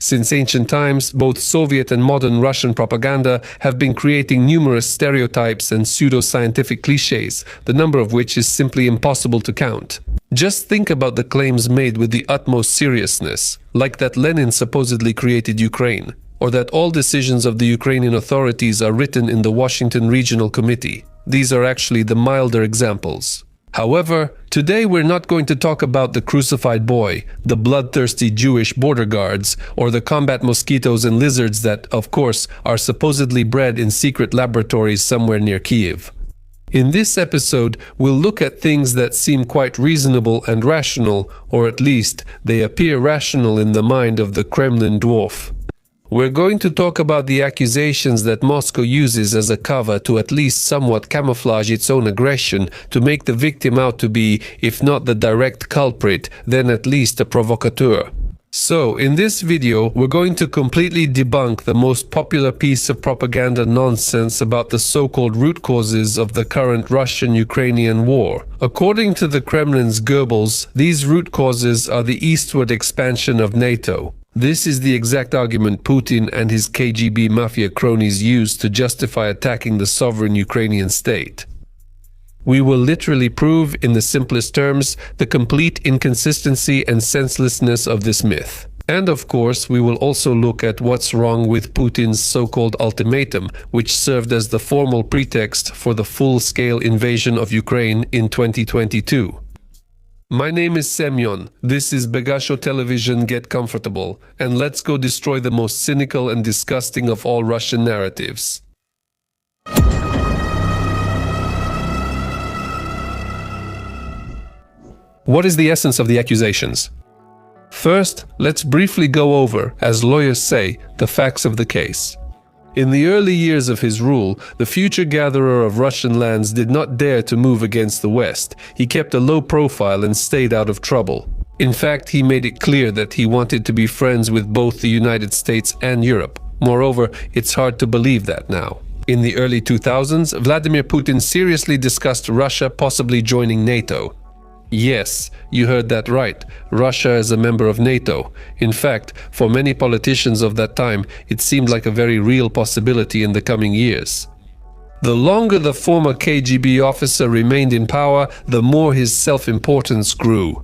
Since ancient times, both Soviet and modern Russian propaganda have been creating numerous stereotypes and pseudo-scientific cliches, the number of which is simply impossible to count. Just think about the claims made with the utmost seriousness, like that Lenin supposedly created Ukraine, or that all decisions of the Ukrainian authorities are written in the Washington Regional Committee. These are actually the milder examples. However, today we're not going to talk about the crucified boy, the bloodthirsty Jewish border guards, or the combat mosquitoes and lizards that, of course, are supposedly bred in secret laboratories somewhere near Kiev. In this episode, we'll look at things that seem quite reasonable and rational, or at least they appear rational in the mind of the Kremlin dwarf. We're going to talk about the accusations that Moscow uses as a cover to at least somewhat camouflage its own aggression, to make the victim out to be, if not the direct culprit, then at least a provocateur. So, in this video, we're going to completely debunk the most popular piece of propaganda nonsense about the so-called root causes of the current Russian-Ukrainian war. According to the Kremlin's Goebbels, these root causes are the eastward expansion of NATO. This is the exact argument Putin and his KGB mafia cronies used to justify attacking the sovereign Ukrainian state. We will literally prove, in the simplest terms, the complete inconsistency and senselessness of this myth. And of course, we will also look at what's wrong with Putin's so-called ultimatum, which served as the formal pretext for the full-scale invasion of Ukraine in 2022. My name is Semyon, this is Begasho Television, get comfortable, and let's go destroy the most cynical and disgusting of all Russian narratives. What is the essence of the accusations? First, let's briefly go over, as lawyers say, the facts of the case. In the early years of his rule, the future gatherer of Russian lands did not dare to move against the West. He kept a low profile and stayed out of trouble. In fact, he made it clear that he wanted to be friends with both the United States and Europe. Moreover, it's hard to believe that now. In the early 2000s, Vladimir Putin seriously discussed Russia possibly joining NATO. Yes, you heard that right. Russia is a member of NATO. In fact, for many politicians of that time, it seemed like a very real possibility in the coming years. The longer the former KGB officer remained in power, the more his self-importance grew.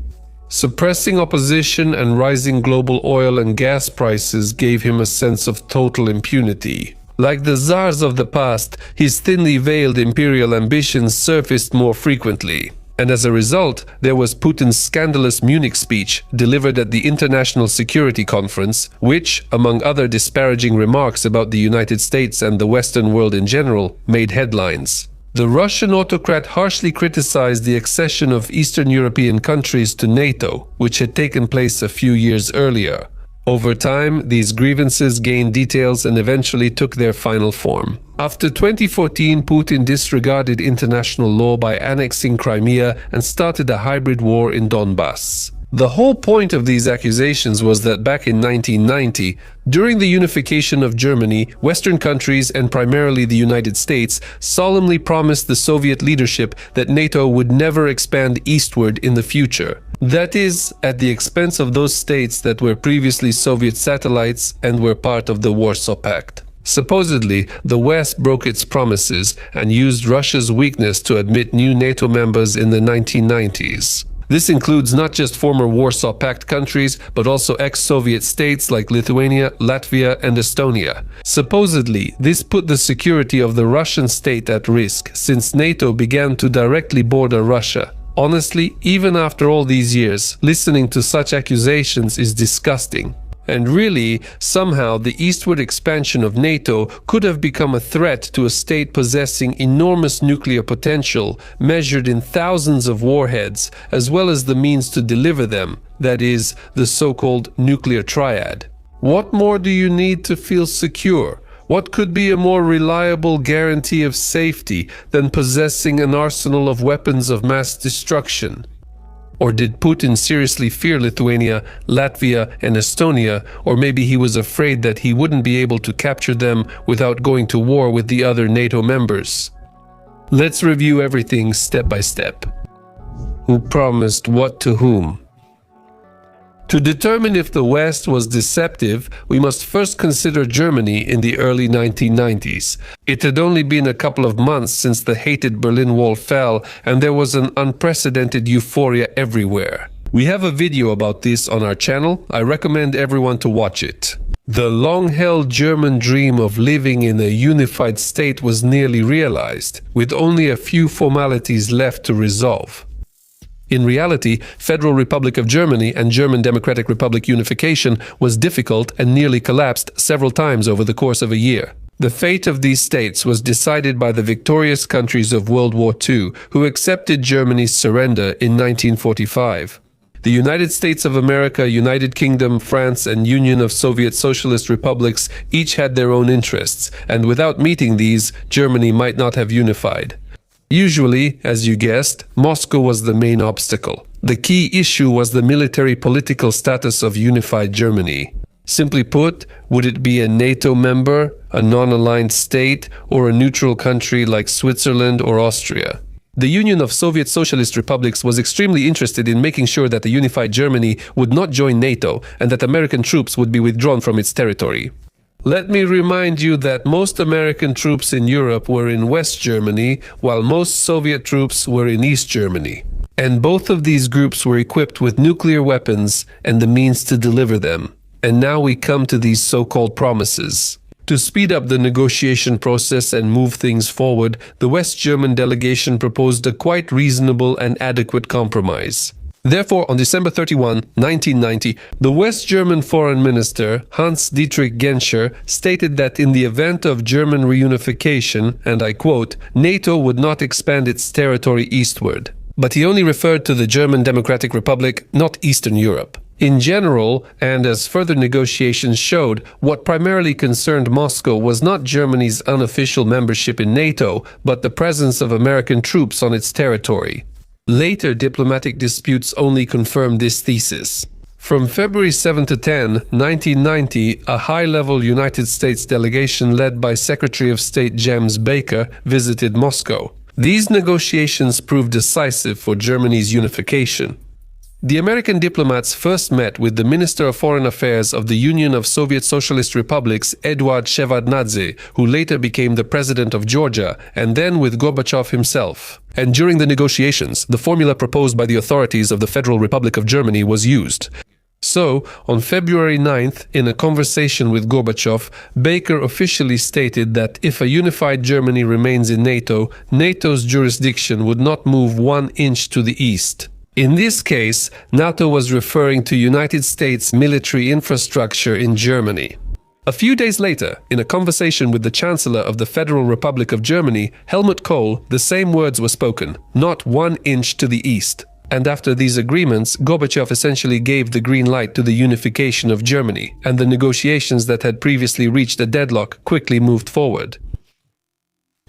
Suppressing opposition and rising global oil and gas prices gave him a sense of total impunity. Like the czars of the past, his thinly veiled imperial ambitions surfaced more frequently. And as a result, there was Putin's scandalous Munich speech delivered at the International Security Conference, which, among other disparaging remarks about the United States and the Western world in general, made headlines. The Russian autocrat harshly criticized the accession of Eastern European countries to NATO, which had taken place a few years earlier. Over time, these grievances gained details and eventually took their final form. After 2014, Putin disregarded international law by annexing Crimea and started a hybrid war in Donbass. The whole point of these accusations was that back in 1990, during the unification of Germany, Western countries, and primarily the United States, solemnly promised the Soviet leadership that NATO would never expand eastward in the future. That is, at the expense of those states that were previously Soviet satellites and were part of the Warsaw Pact. Supposedly, the West broke its promises and used Russia's weakness to admit new NATO members in the 1990s. This includes not just former Warsaw Pact countries, but also ex-Soviet states like Lithuania, Latvia, and Estonia. Supposedly, this put the security of the Russian state at risk, since NATO began to directly border Russia. Honestly, even after all these years, listening to such accusations is disgusting. And really, somehow the eastward expansion of NATO could have become a threat to a state possessing enormous nuclear potential, measured in thousands of warheads, as well as the means to deliver them, that is, the so-called nuclear triad. What more do you need to feel secure? What could be a more reliable guarantee of safety than possessing an arsenal of weapons of mass destruction? Or did Putin seriously fear Lithuania, Latvia, and Estonia, or maybe he was afraid that he wouldn't be able to capture them without going to war with the other NATO members? Let's review everything step by step. Who promised what to whom? To determine if the West was deceptive, we must first consider Germany in the early 1990s. It had only been a couple of months since the hated Berlin Wall fell, and there was an unprecedented euphoria everywhere. We have a video about this on our channel. I recommend everyone to watch it. The long-held German dream of living in a unified state was nearly realized, with only a few formalities left to resolve. In reality, Federal Republic of Germany and German Democratic Republic unification was difficult and nearly collapsed several times over the course of a year. The fate of these states was decided by the victorious countries of World War II, who accepted Germany's surrender in 1945. The United States of America, United Kingdom, France, and Union of Soviet Socialist Republics each had their own interests, and without meeting these, Germany might not have unified. Usually, as you guessed, Moscow was the main obstacle. The key issue was the military-political status of unified Germany. Simply put, would it be a NATO member, a non-aligned state, or a neutral country like Switzerland or Austria? The Union of Soviet Socialist Republics was extremely interested in making sure that the unified Germany would not join NATO and that American troops would be withdrawn from its territory. Let me remind you that most American troops in Europe were in West Germany, while most Soviet troops were in East Germany. And both of these groups were equipped with nuclear weapons and the means to deliver them. And now we come to these so-called promises. To speed up the negotiation process and move things forward, the West German delegation proposed a quite reasonable and adequate compromise. Therefore, on December 31, 1990, the West German Foreign Minister, Hans-Dietrich Genscher, stated that in the event of German reunification, and I quote, NATO would not expand its territory eastward. But he only referred to the German Democratic Republic, not Eastern Europe. In general, and as further negotiations showed, what primarily concerned Moscow was not Germany's unofficial membership in NATO, but the presence of American troops on its territory. Later diplomatic disputes only confirmed this thesis. From February 7 to 10, 1990, a high-level United States delegation led by Secretary of State James Baker visited Moscow. These negotiations proved decisive for Germany's unification. The American diplomats first met with the Minister of Foreign Affairs of the Union of Soviet Socialist Republics, Eduard Shevardnadze, who later became the president of Georgia, and then with Gorbachev himself. And during the negotiations, the formula proposed by the authorities of the Federal Republic of Germany was used. So, on February 9th, in a conversation with Gorbachev, Baker officially stated that if a unified Germany remains in NATO, NATO's jurisdiction would not move 1 inch to the east. In this case, NATO was referring to United States military infrastructure in Germany. A few days later, in a conversation with the Chancellor of the Federal Republic of Germany, Helmut Kohl, the same words were spoken, not 1 inch to the east. And after these agreements, Gorbachev essentially gave the green light to the unification of Germany, and the negotiations that had previously reached a deadlock quickly moved forward.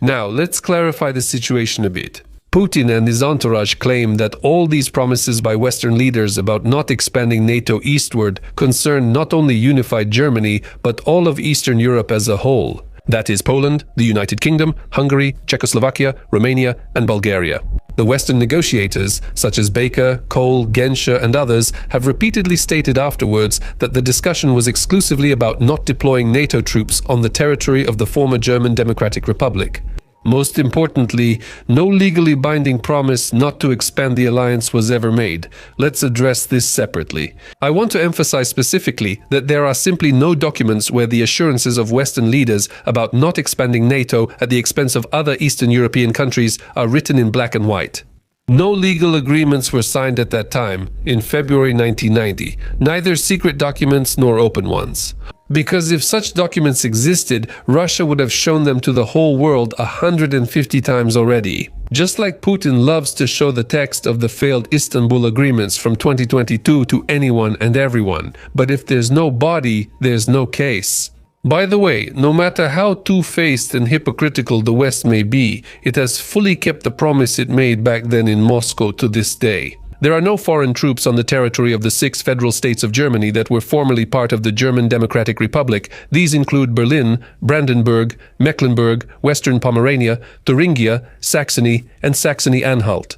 Now, let's clarify the situation a bit. Putin and his entourage claim that all these promises by Western leaders about not expanding NATO eastward concern not only unified Germany, but all of Eastern Europe as a whole. That is Poland, the United Kingdom, Hungary, Czechoslovakia, Romania, and Bulgaria. The Western negotiators, such as Baker, Kohl, Genscher, and others, have repeatedly stated afterwards that the discussion was exclusively about not deploying NATO troops on the territory of the former German Democratic Republic. Most importantly, no legally binding promise not to expand the alliance was ever made. Let's address this separately. I want to emphasize specifically that there are simply no documents where the assurances of Western leaders about not expanding NATO at the expense of other Eastern European countries are written in black and white. No legal agreements were signed at that time, in February 1990, neither secret documents nor open ones. Because if such documents existed, Russia would have shown them to the whole world 150 times already. Just like Putin loves to show the text of the failed Istanbul agreements from 2022 to anyone and everyone. But if there's no body, there's no case. By the way, no matter how two-faced and hypocritical the West may be, it has fully kept the promise it made back then in Moscow to this day. There are no foreign troops on the territory of the 6 federal states of Germany that were formerly part of the German Democratic Republic. These include Berlin, Brandenburg, Mecklenburg, Western Pomerania, Thuringia, Saxony, and Saxony-Anhalt.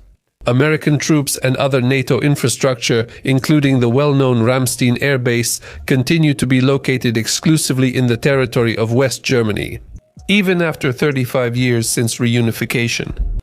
American troops and other NATO infrastructure, including the well-known Ramstein Air Base, continue to be located exclusively in the territory of West Germany, even after 35 years since reunification.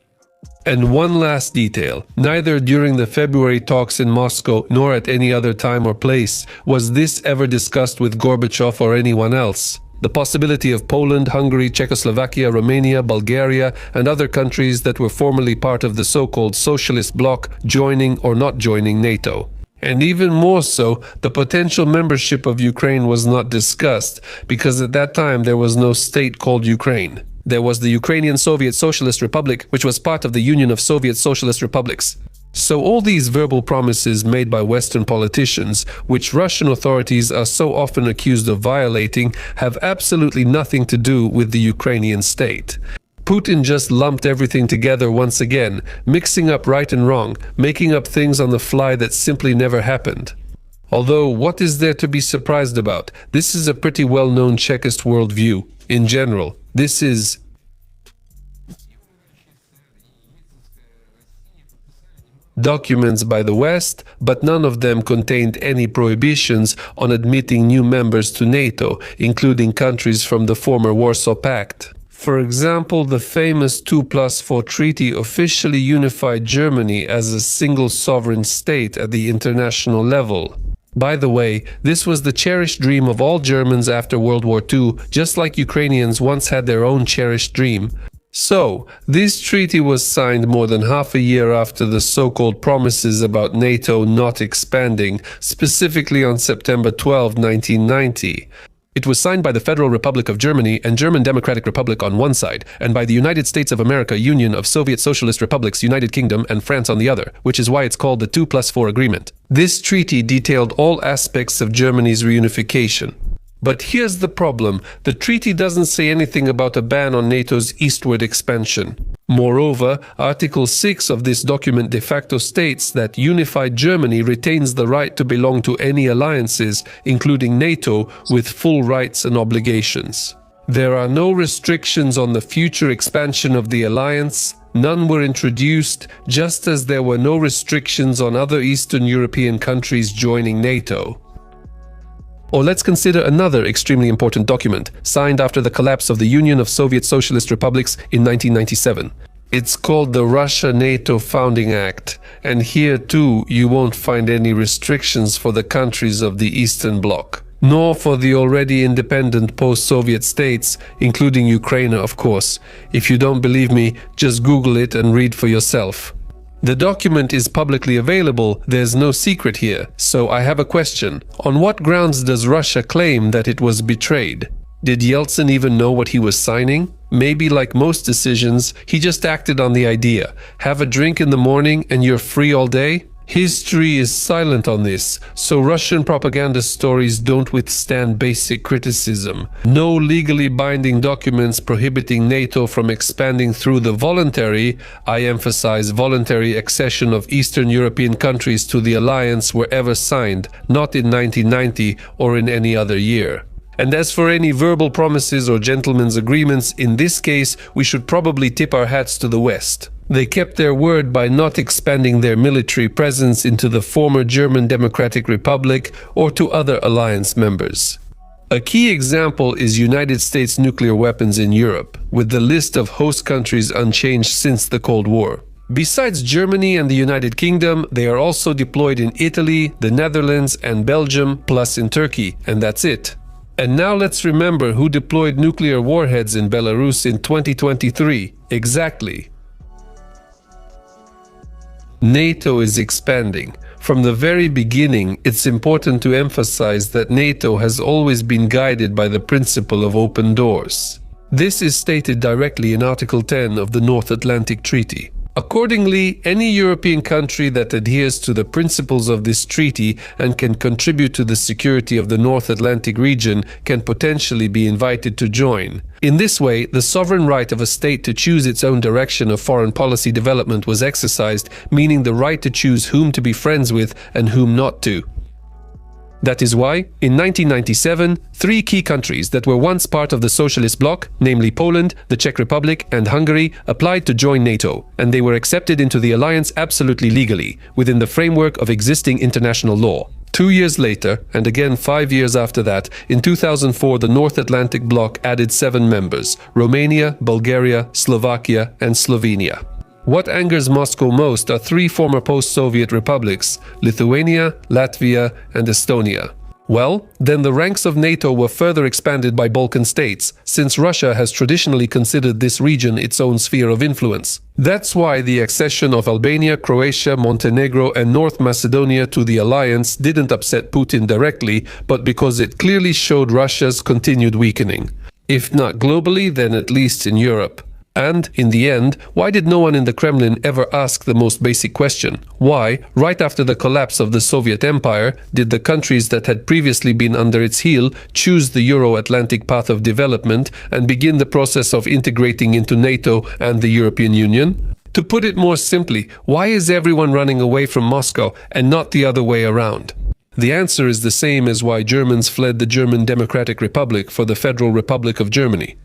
And one last detail, neither during the February talks in Moscow nor at any other time or place was this ever discussed with Gorbachev or anyone else. The possibility of Poland, Hungary, Czechoslovakia, Romania, Bulgaria, and other countries that were formerly part of the so-called socialist bloc joining or not joining NATO. And even more so, the potential membership of Ukraine was not discussed, because at that time there was no state called Ukraine. There was the Ukrainian Soviet Socialist Republic, which was part of the Union of Soviet Socialist Republics. So all these verbal promises made by Western politicians, which Russian authorities are so often accused of violating, have absolutely nothing to do with the Ukrainian state. Putin just lumped everything together once again, mixing up right and wrong, making up things on the fly that simply never happened. Although, what is there to be surprised about? This is a pretty well-known Chekist worldview. In general, this is documents by the West, but none of them contained any prohibitions on admitting new members to NATO, including countries from the former Warsaw Pact. For example, the famous 2+4 treaty officially unified Germany as a single sovereign state at the international level. By the way, this was the cherished dream of all Germans after World War II, just like Ukrainians once had their own cherished dream. So, this treaty was signed more than half a year after the so-called promises about NATO not expanding, specifically on September 12, 1990. It was signed by the Federal Republic of Germany and German Democratic Republic on one side, and by the United States of America Union of Soviet Socialist Republics, United Kingdom, and France on the other, which is why it's called the 2+4 agreement. This treaty detailed all aspects of Germany's reunification. But here's the problem. The treaty doesn't say anything about a ban on NATO's eastward expansion. Moreover, Article 6 of this document de facto states that unified Germany retains the right to belong to any alliances, including NATO, with full rights and obligations. There are no restrictions on the future expansion of the alliance. None were introduced, just as there were no restrictions on other Eastern European countries joining NATO. Or let's consider another extremely important document, signed after the collapse of the Union of Soviet Socialist Republics in 1997. It's called the Russia-NATO Founding Act, and here too you won't find any restrictions for the countries of the Eastern Bloc, nor for the already independent post-Soviet states, including Ukraine, of course. If you don't believe me, just Google it and read for yourself. The document is publicly available, there's no secret here, so I have a question. On what grounds does Russia claim that it was betrayed? Did Yeltsin even know what he was signing? Maybe, like most decisions, he just acted on the idea. Have a drink in the morning and you're free all day? History is silent on this, so Russian propaganda stories don't withstand basic criticism. No legally binding documents prohibiting NATO from expanding through the voluntary, I emphasize voluntary, accession of Eastern European countries to the alliance were ever signed, not in 1990 or in any other year. And as for any verbal promises or gentlemen's agreements, in this case, we should probably tip our hats to the West. They kept their word by not expanding their military presence into the former German Democratic Republic or to other alliance members. A key example is United States nuclear weapons in Europe, with the list of host countries unchanged since the Cold War. Besides Germany and the United Kingdom, they are also deployed in Italy, the Netherlands, and Belgium, plus in Turkey, and that's it. And now let's remember who deployed nuclear warheads in Belarus in 2023. Exactly. NATO is expanding. From the very beginning, it's important to emphasize that NATO has always been guided by the principle of open doors. This is stated directly in Article 10 of the North Atlantic Treaty. Accordingly, any European country that adheres to the principles of this treaty and can contribute to the security of the North Atlantic region can potentially be invited to join. In this way, the sovereign right of a state to choose its own direction of foreign policy development was exercised, meaning the right to choose whom to be friends with and whom not to. That is why, in 1997, three key countries that were once part of the socialist bloc, namely Poland, the Czech Republic, and Hungary, applied to join NATO, and they were accepted into the alliance absolutely legally, within the framework of existing international law. 2 years later, and again 5 years after that, in 2004 the North Atlantic Bloc added 7 members: Romania, Bulgaria, Slovakia, and Slovenia. What angers Moscow most are 3 former post-Soviet republics: Lithuania, Latvia, and Estonia. Well, then the ranks of NATO were further expanded by Balkan states, since Russia has traditionally considered this region its own sphere of influence. That's why the accession of Albania, Croatia, Montenegro, and North Macedonia to the alliance didn't upset Putin directly, but because it clearly showed Russia's continued weakening. If not globally, then at least in Europe. And, in the end, why did no one in the Kremlin ever ask the most basic question? Why, right after the collapse of the Soviet Empire, did the countries that had previously been under its heel choose the Euro-Atlantic path of development and begin the process of integrating into NATO and the European Union? To put it more simply, why is everyone running away from Moscow and not the other way around? The answer is the same as why Germans fled the German Democratic Republic for the Federal Republic of Germany.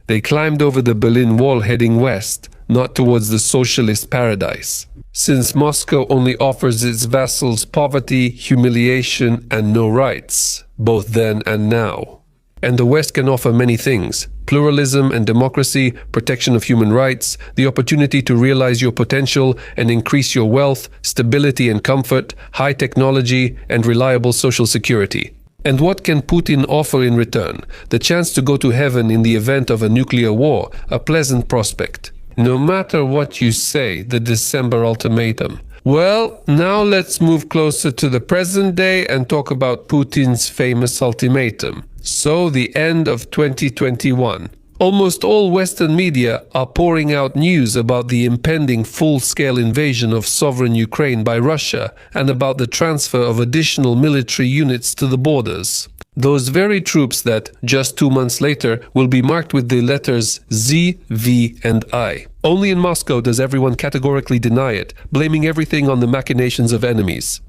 They climbed over the Berlin Wall heading west, not towards the socialist paradise. Since Moscow only offers its vassals poverty, humiliation, and no rights, both then and now. And the West can offer many things: pluralism and democracy, protection of human rights, the opportunity to realize your potential and increase your wealth, stability and comfort, high technology, and reliable social security. And what can Putin offer in return? The chance to go to heaven in the event of a nuclear war, a pleasant prospect. No matter what you say, the December ultimatum. Well, now let's move closer to the present day and talk about Putin's famous ultimatum. So, the end of 2021. Almost all Western media are pouring out news about the impending full-scale invasion of sovereign Ukraine by Russia and about the transfer of additional military units to the borders. Those very troops that, just 2 months later, will be marked with the letters Z, V, and I. Only in Moscow does everyone categorically deny it, blaming everything on the machinations of enemies.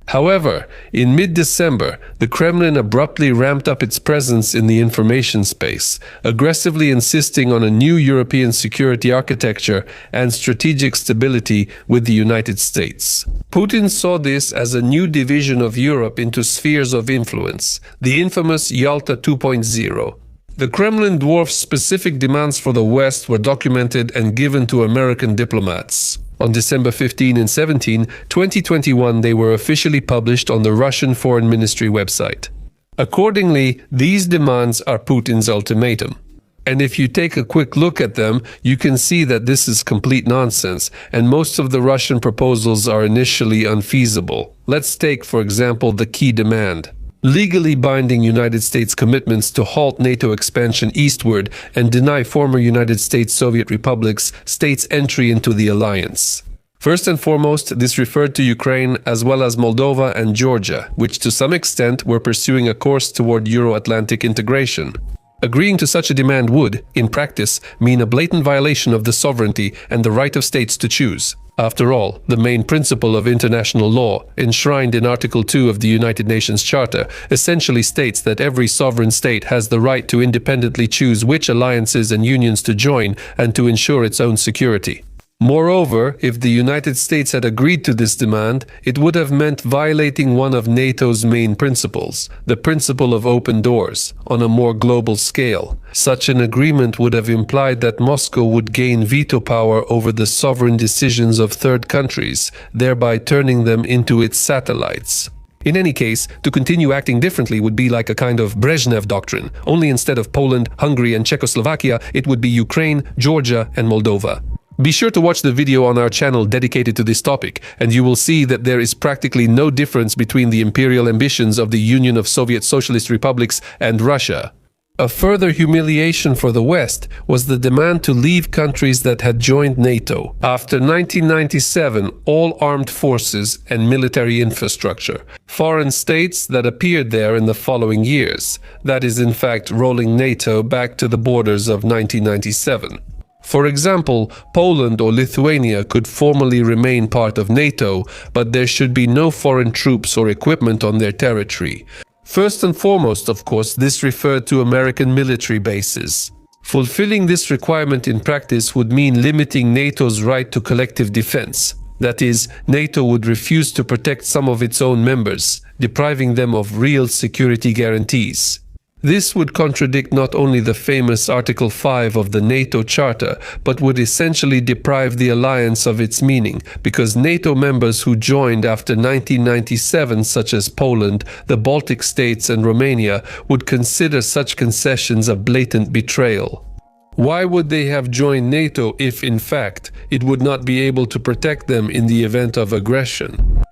However, in mid-December, the Kremlin abruptly ramped up its presence in the information space, aggressively insisting on a new European security architecture and strategic stability with the United States. Putin saw this as a new division of Europe into spheres of influence, the infamous Yalta 2.0. The Kremlin dwarf's specific demands for the West were documented and given to American diplomats. On December 15 and 17, 2021, they were officially published on the Russian Foreign Ministry website. Accordingly, these demands are Putin's ultimatum. And if you take a quick look at them, you can see that this is complete nonsense, and most of the Russian proposals are initially unfeasible. Let's take, for example, the key demand: legally binding United States commitments to halt NATO expansion eastward and deny former United States Soviet republics states entry into the alliance. First and foremost, this referred to Ukraine as well as Moldova and Georgia, which to some extent were pursuing a course toward Euro-Atlantic integration. Agreeing to such a demand would, in practice, mean a blatant violation of the sovereignty and the right of states to choose. After all, the main principle of international law, enshrined in Article 2 of the United Nations Charter, essentially states that every sovereign state has the right to independently choose which alliances and unions to join and to ensure its own security. Moreover, if the United States had agreed to this demand, it would have meant violating one of NATO's main principles, the principle of open doors, on a more global scale. Such an agreement would have implied that Moscow would gain veto power over the sovereign decisions of third countries, thereby turning them into its satellites. In any case, to continue acting differently would be like a kind of Brezhnev doctrine, only instead of Poland, Hungary, and Czechoslovakia, it would be Ukraine, Georgia, and Moldova. Be sure to watch the video on our channel dedicated to this topic, and you will see that there is practically no difference between the imperial ambitions of the Union of Soviet Socialist Republics and Russia. A further humiliation for the West was the demand to leave countries that had joined NATO. After 1997, all armed forces and military infrastructure, foreign states that appeared there in the following years, that is in fact rolling NATO back to the borders of 1997. For example, Poland or Lithuania could formally remain part of NATO, but there should be no foreign troops or equipment on their territory. First and foremost, of course, this referred to American military bases. Fulfilling this requirement in practice would mean limiting NATO's right to collective defense. That is, NATO would refuse to protect some of its own members, depriving them of real security guarantees. This would contradict not only the famous Article 5 of the NATO Charter, but would essentially deprive the alliance of its meaning, because NATO members who joined after 1997, such as Poland, the Baltic states and Romania, would consider such concessions a blatant betrayal. Why would they have joined NATO if, in fact, it would not be able to protect them in the event of aggression?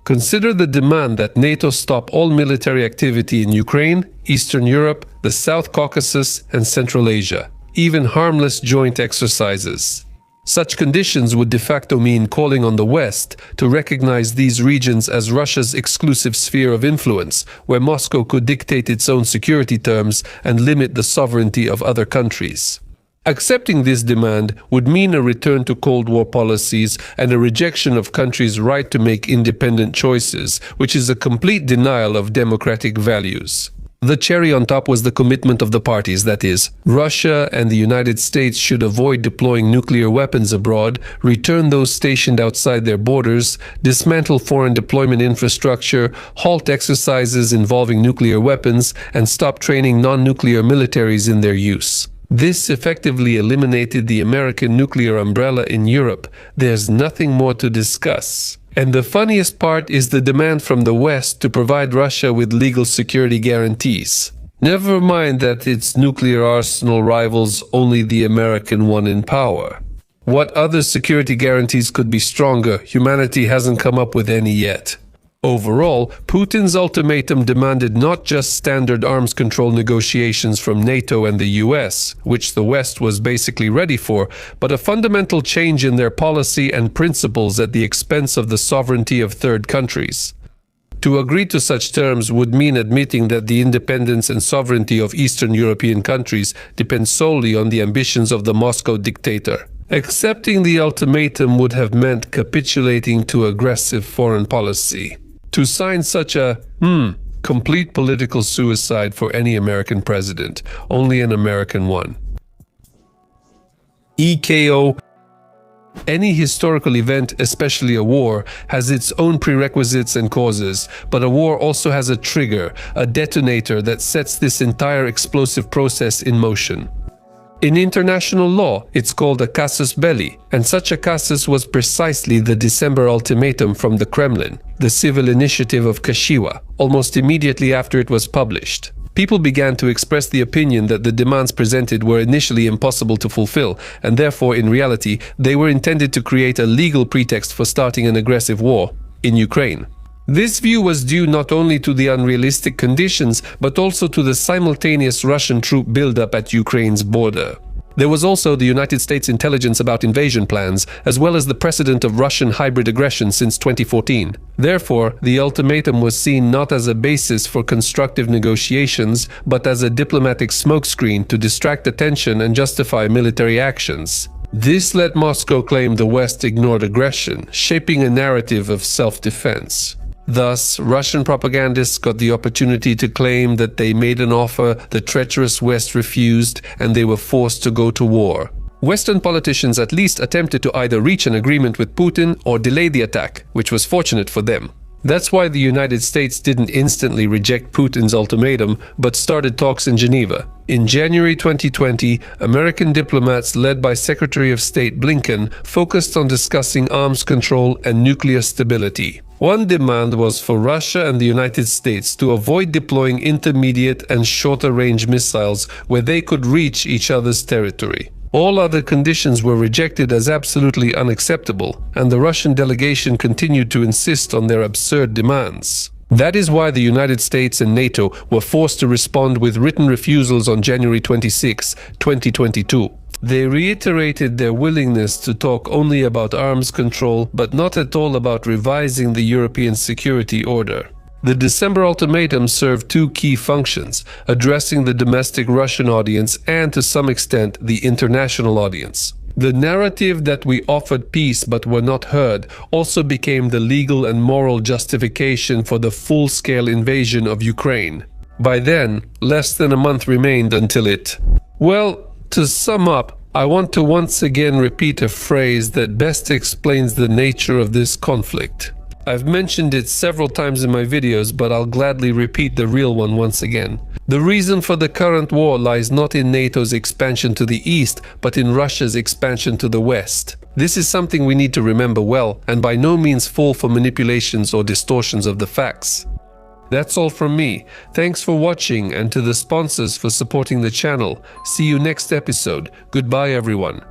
Consider the demand that NATO stop all military activity in Ukraine, Eastern Europe, the South Caucasus, and Central Asia, even harmless joint exercises. Such conditions would de facto mean calling on the West to recognize these regions as Russia's exclusive sphere of influence, where Moscow could dictate its own security terms and limit the sovereignty of other countries. Accepting this demand would mean a return to Cold War policies and a rejection of countries' right to make independent choices, which is a complete denial of democratic values. The cherry on top was the commitment of the parties, that is, Russia and the United States should avoid deploying nuclear weapons abroad, return those stationed outside their borders, dismantle foreign deployment infrastructure, halt exercises involving nuclear weapons, and stop training non-nuclear militaries in their use. This effectively eliminated the American nuclear umbrella in Europe. There's nothing more to discuss. And the funniest part is the demand from the West to provide Russia with legal security guarantees. Never mind that its nuclear arsenal rivals only the American one in power. What other security guarantees could be stronger? Humanity hasn't come up with any yet. Overall, Putin's ultimatum demanded not just standard arms control negotiations from NATO and the US, which the West was basically ready for, but a fundamental change in their policy and principles at the expense of the sovereignty of third countries. To agree to such terms would mean admitting that the independence and sovereignty of Eastern European countries depend solely on the ambitions of the Moscow dictator. Accepting the ultimatum would have meant capitulating to aggressive foreign policy. To sign such a, complete political suicide for any American president, only an American one. EKO. Any historical event, especially a war, has its own prerequisites and causes, but a war also has a trigger, a detonator that sets this entire explosive process in motion. In international law, it's called a Casus Belli, and such a casus was precisely the December ultimatum from the Kremlin, the civil initiative of Kashiwa, almost immediately after it was published. People began to express the opinion that the demands presented were initially impossible to fulfill, and therefore, in reality, they were intended to create a legal pretext for starting an aggressive war in Ukraine. This view was due not only to the unrealistic conditions, but also to the simultaneous Russian troop buildup at Ukraine's border. There was also the United States intelligence about invasion plans, as well as the precedent of Russian hybrid aggression since 2014. Therefore, the ultimatum was seen not as a basis for constructive negotiations, but as a diplomatic smokescreen to distract attention and justify military actions. This let Moscow claim the West ignored aggression, shaping a narrative of self-defense. Thus, Russian propagandists got the opportunity to claim that they made an offer the treacherous West refused and they were forced to go to war. Western politicians at least attempted to either reach an agreement with Putin or delay the attack, which was fortunate for them. That's why the United States didn't instantly reject Putin's ultimatum, but started talks in Geneva. In January 2020, American diplomats led by Secretary of State Blinken focused on discussing arms control and nuclear stability. One demand was for Russia and the United States to avoid deploying intermediate and shorter-range missiles where they could reach each other's territory. All other conditions were rejected as absolutely unacceptable, and the Russian delegation continued to insist on their absurd demands. That is why the United States and NATO were forced to respond with written refusals on January 26, 2022. They reiterated their willingness to talk only about arms control, but not at all about revising the European security order. The December ultimatum served two key functions, addressing the domestic Russian audience and, to some extent, the international audience. The narrative that we offered peace but were not heard also became the legal and moral justification for the full-scale invasion of Ukraine. By then, less than a month remained until it... Well, to sum up, I want to once again repeat a phrase that best explains the nature of this conflict. I've mentioned it several times in my videos, but I'll gladly repeat the real one once again. The reason for the current war lies not in NATO's expansion to the east, but in Russia's expansion to the west. This is something we need to remember well, and by no means fall for manipulations or distortions of the facts. That's all from me. Thanks for watching, and to the sponsors for supporting the channel. See you next episode. Goodbye, everyone.